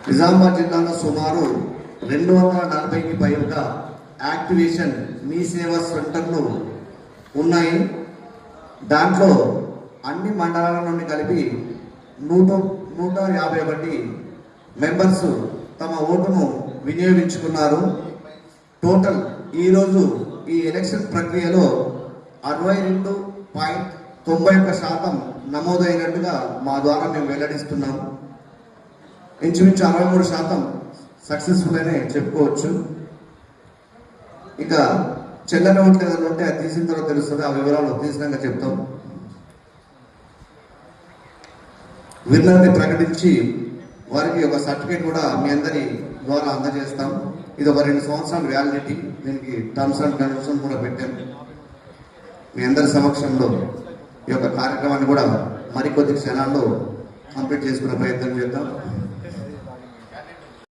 నిజామాబాద్ జిల్లాలో సుమారు 240కి పైగా యాక్టివేషన్ మీ సేవా సెంటర్లు ఉన్నాయి. దాంట్లో అన్ని మండలాల నుండి కలిపి 151 మెంబర్స్ తమ ఓటును వినియోగించుకున్నారు. టోటల్ ఈరోజు ఈ ఎలక్షన్ ప్రక్రియలో 62.91% నమోదైనట్టుగా మా ద్వారా మేము వెల్లడిస్తున్నాము. ఇంచుమించు 63% సక్సెస్ఫుల్ అనే చెప్పుకోవచ్చు. ఇక చెల్లని ఓట్లు ఏదైనా ఉంటే అది తీసిన తర్వాత తెలుస్తుంది. ఆ వివరాలు తీసినాక చెప్తాం. విన్నర్ని ప్రకటించి వారికి ఒక సర్టిఫికేట్ కూడా మీ అందరి ద్వారా అందజేస్తాం. ఇది ఒక 2 సంవత్సరాల వ్యాలిడిటీ. దీనికి టర్మ్స్ అండ్ కండిషన్స్ కూడా పెట్టాం. మీ అందరి సమక్షంలో ఈ యొక్క కార్యక్రమాన్ని కూడా మరికొద్ది క్షణాల్లో కంప్లీట్ చేసుకునే ప్రయత్నం చేద్దాం.